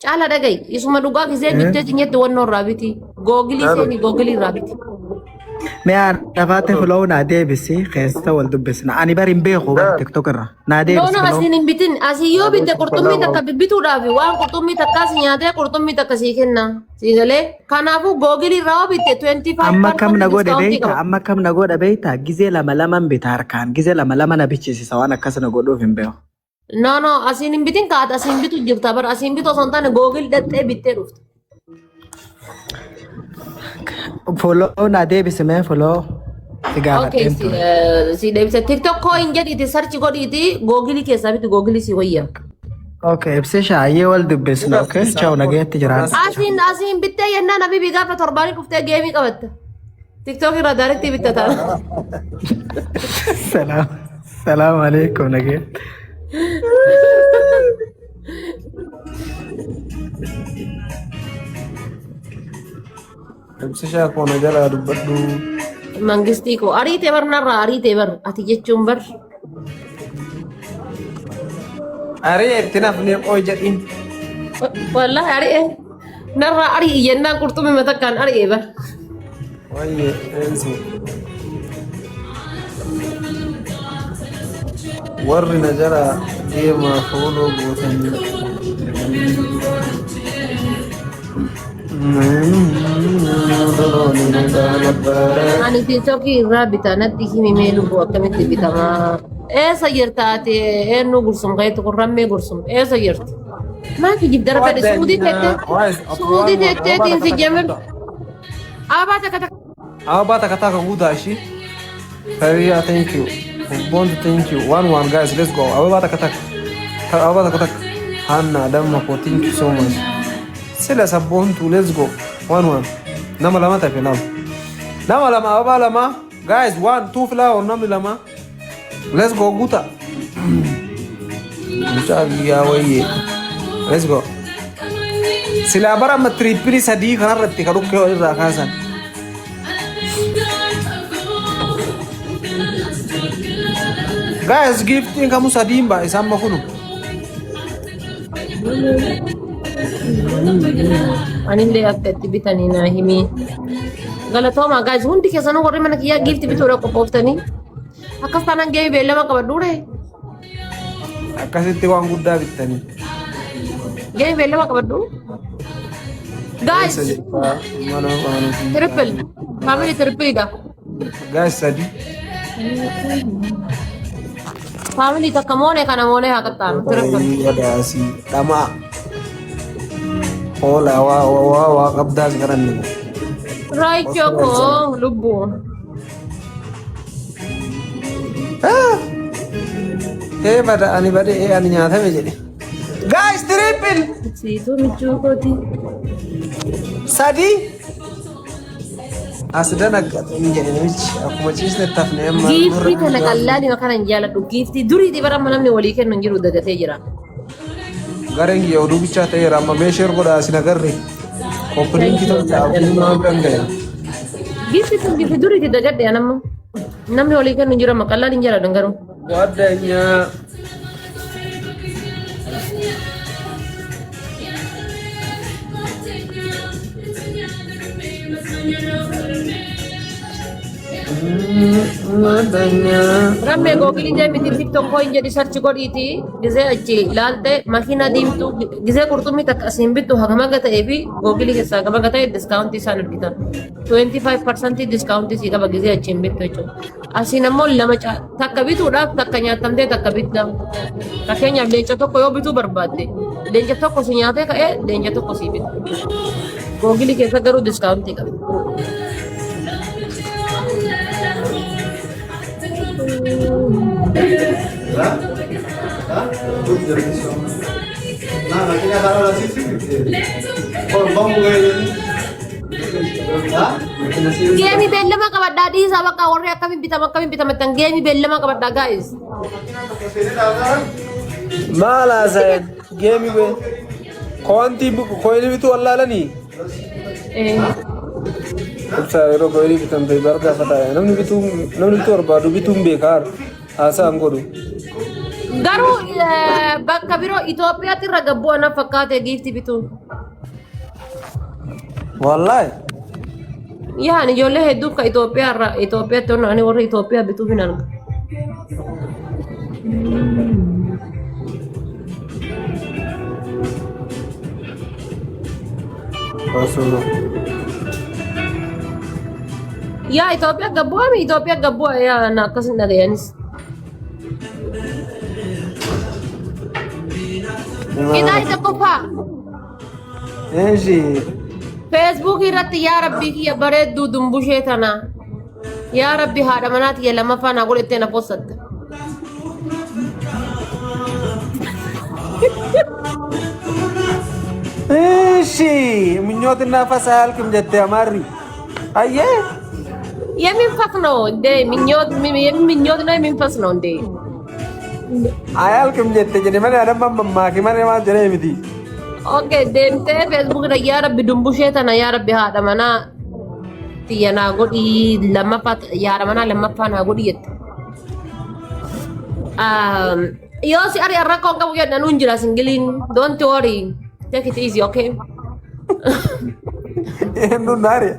Cala dagai isuma dhugaa gisee bittee jinyatti wannoo raabiti googilii seeni googilii raabiti. ما دفعت فلو نادي بسي خيستا ولد بسنا أنا بريم بيخو تيك توك الرا نادي بس Loona asiin hin bitin asii yoo bitte qurxummii takka bibbituudhaaf waan qurxummii takkaas nyaatee qurxummii takka sii kenna siigalee kanaafuu googilii irraa yoo bitte 25% أما كم نقول discount بيتا qaba. أما كم نقول بيتا جزء لما لما بيتار كان جزء لما لما نبيتشي سوانا كاس نقولوا فين بيو No asiin hin bitin kaata asiin bitu jirta bar asiin bitu osoo hin taane googil dhattee bittee dhufte. فلو نادي بس ما فلو تجارة Okay si deebise TikTok coin jedhiiti search godhiiti googilii keessaa bitu googilii si wayya. أوكي بس شاية ولد بسنا أوكي شاو نجيت تجارة Asiin bittee yennaan abibi gaafa torbaanii dhuftee geemii qabatte. TikTok irraa daarektii bitte ta'a. سلام سلام عليكم نجيت Ibsa shaakoona jalaa dubbadhu. Mangistii koo ariitee bar narraa ariitee bar ati jechuun bar. Aree itti nafnee qooy jedhin. Wallahi ari'ee narraa ari'i yennaan qurxummii matakkaan ari'ee bar. Wayyee eensu. Warri na jala deemaa fuuloo gootanii. Ani tiktokii irraa bitaa natti himi mee lubbuu akkamitti bitamaa. Eessa jirtaate eenyu gursum kayetu kun rammee gursum eessa jirti. Maaki jiddara fedhe suudii teetteetiin si jamil. Abaa takka takka. Abaa takka takka guutaa ishii. Kariyaa thank you. Bond thank you. One guys let's go. Abaa takka takka. Abaa takka takka. Hanna damma ko thank you so much. Sila sabontu let's go. One. Nama lama tapi nama. Nama lama abaa lama. Guys 1 2 flower nama lama. Let's go guta. Mucaa wayye. Let's go. Sila bara ma triple sadii kanarratti ka dhukkee irraa kaasan. Guys gifting kamu sadii mbaa isaan makunu. Anillee akka itti bitanii naa himi. Galatooma guys hundi keessanuu warri mana kiyyaa giifti bituudha qophooftanii. Akkas taanaan geemii beellama qabadhuure. Akkasitti waan guddaa bittanii. Geemii beellama qabadhu. Guys triple family triple dha. Guys sadii. Family takka moonee kana moonee haa qaxxaanu triple. Wadaasi dhamaa. Hola waa qabdaas garanne. Raicho koo lubbuu. Bada ani bade ani nyaatame jedhe. Guys triple. Siituu michuu kooti. Sadii. Asdan akkatin jedhe namichi akkuma ciisne tafne amma. Giiftii kana qallaan yoo kana hin jaaladhu giiftii duriitii bara amma namni walii kennu hin jiru dagatee jira. Gareen kiyya oduu bichaa ta'eera amma meesheer godhaa isin agarre. Koppiliin kitan taa'uun nama biraan ga'e. Giiftii kun giiftii duriitii dagadhe anamma. Namni walii kennu hin jiru amma qallaan hin jaaladhu garuu. Wadanya. Rammee googilii deemiti tiktok koin jedhi sarchi godhiiti gisee achi ilaalte makiina diimtuu gisee qurxummii takka asiin bittu hagamaga ta'ee fi googilii keessaa hagamaga ta'e diskaawuntii isaan argitan 25% diskaawuntii sii qaba gisee achiin bittu jechuudha. Asiin ammoo lama takka bituudhaaf takka nyaatamtee takka bitta. Fakkeenyaaf leenca tokko yoo bituu barbaadde leenca tokko si nyaatee ka'ee leenca tokko sii bitu. Googilii keessa garuu diskaawuntii qaba. Geemii beellama qabadhaa dhiisaa bakka warri akkamiin bitamattan geemii beellama qabadhaa gaa'is. Maala sa'ed geemi be kowanti koyni bitu wallaalanii. Ibsa yeroo koyni bitan ta'e bargaa fataa namni bitu barbaadu bituun beekaar haasa'an godhu. Garuu bakka biroo Itoophiyaatti irra gabboo ana fakkaate giifti bituun. Wallahi. Yaani ijoollee hedduu ka Itoophiyaatti onnaani warra Itoophiyaa bituuf hin arga. Rasulullah. Yaa Itoophiyaa gabboo ami Itoophiyaa gabboo yaa na akkasin dhagayanis. Kita isa qofa. Eeshi. Facebook irratti yaa rabbii kiyya bareedduu dumbushee tana. Yaa rabbi haadha manaati yaa lammaffaa naa godhettee na posatte. Eeshi. Minyooti nafasa halkim jette amarri. Ayyee. Yemin fakno de minyot na yemin fasno de. Ayal kim jette jadi mana ada mamma ki mana ma jere miti. Okay, demte Facebook da ya rabbi dumbushe tana ya rabbi haadha mana tiyana godi lammaffaa yaadha mana lammaffaa na godi yette. Yoo si ari rakkoon qabu jedha nuun jira singiliin don't worry take it easy okay. Endu nari.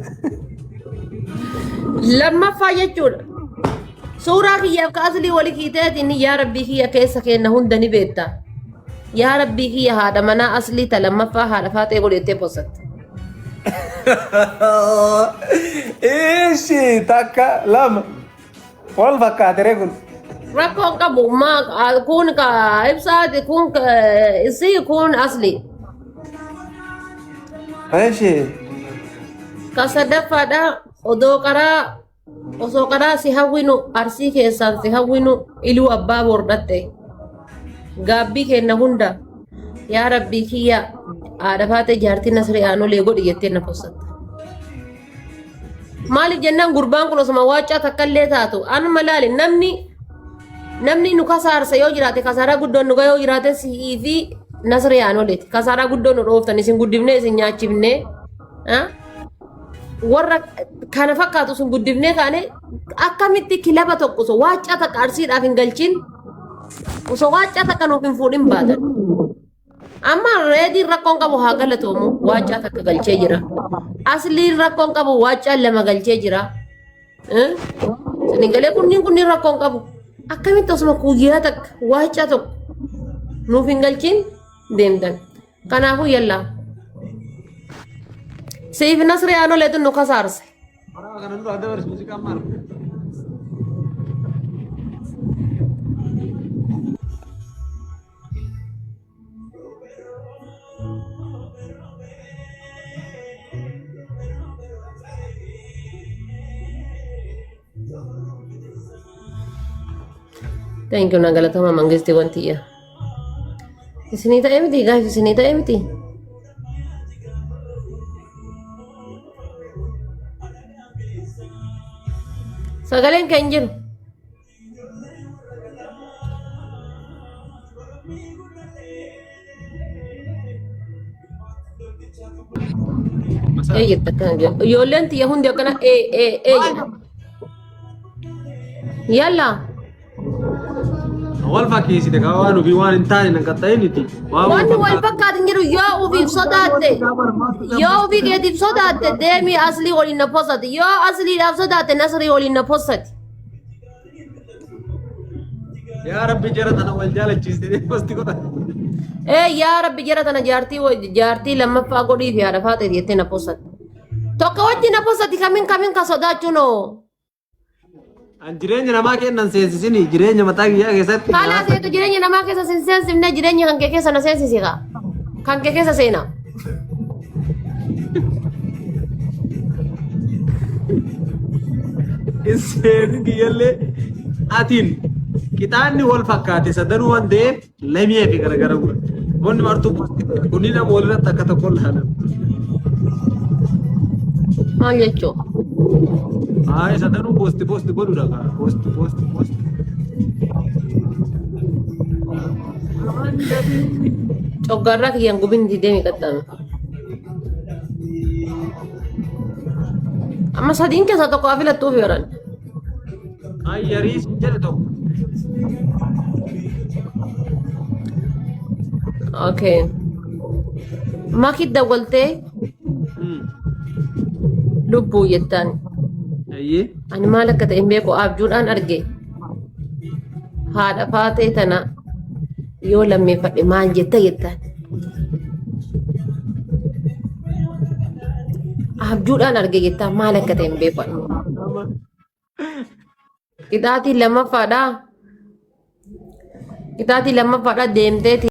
Lammaffaa jechuudha. Suuraa kiyyaaf ka aslii wali kiiteetiin yaa rabbii kiyya keessa kenna hunda ni beekta. Yaa rabbii kiyya haadha manaa aslii ta lammaffaa haadha faatee godhettee posatte. Ishi takka lama. Wal fakkaate kun. Rakkoon qabu kun ka ibsaati kun isii kun aslii. Ishi. Ka sadaffaadha osoo karaa si hawwinu arsii keessaan si hawwinu iluu abbaa bordhatte. Gaabbii kenna hunda yaa rabbii kiyya haadha faatee jaartii nasree aanolee godhi jettee na posatte. Maaliif jennaan gurbaan kun osuma waachaa takkallee taatu anuma laali namni nu kasaarsa yoo jiraate kasaaraa guddoon nu yoo jiraate si'ii fi nasree aanoleeti. Kasaaraa guddoon nu dhooftan isin guddifnee isin nyaachifnee warra kana fakkaatu sun guddifnee kaane akkamitti kilaba tokko osoo waachaa takka arsiidhaaf hin galchin osoo waachaa takka nuuf hin fuudhin baatan. Amma reediin rakkoon qabu haa galatoomu waachaa takka galchee jira. Asliin rakkoon qabu waachaa lama galchee jira. Sinigalee kunniin rakkoon qabu. Akkamitti osuma kuyyaa takka waachaa tokko nuuf hin galchin deemtan. Kanaafuu yallaa. Siif nasree aanoleetu nu kasaarse. Thank you nagalatama mangisti wantiya. Isinii ta'ee miti guys, isinii ta'ee miti. Sagaleen kan jiru. Jetta kan jiru. Ijoolleen tiyya hundi akkana yalla. Wal fakkiisite ka waan ufi waan hin taane nan qaxxayniti. Wanni wal fakkaatin jiru yoo ufiif sodaatte yoo ufii keetiif sodaatte deemii aslii waliin na posati yoo asliidhaaf sodaatte nasrii waliin na posati. Yaa Rabbi jara tana wal jaalachiiste posti godha. Yaa Rabbi jara tana jaartii lammaffaa godhii fi haadha faatee jettee na posati. Tokko wajji na posati kamiin ka sodaachuunoo. An jireenya namaa kennan seensisini jireenya mataa kiyyaa keessatti. Haala seetu jireenya namaa keessa seensifne jireenya kan kee keessa na seensisiqa. Kan kee keessa seena. Iseen kiyyallee atiin qixaanni wal fakkaate sadanuu waan ta'eef lamee fi garagara wanni martuu kunniin nama walirratti akka tokko laalan. Maal jechuu? Ay, sadanuu posti godhuudha kaa posti. Coggarraa kiyyaan gubin deemee qaxxaame. Amma sadiin keessaa tokko haa filattuuf yeran. Ay, yariis jedhe tokko. Okay. Makit dawwalte lubbuu jettaan. Ayyee. Ani maal akka ta'e hin beeku abjuudhaan arge. Haadha faatee tana yoo lammeeffadhe maal jetta jettaan. Abjuudhaan arge jettaan maal akka ta'e hin beeku. Qixaatii lammaffaadha. Qixaatii lammaffaadha deemtee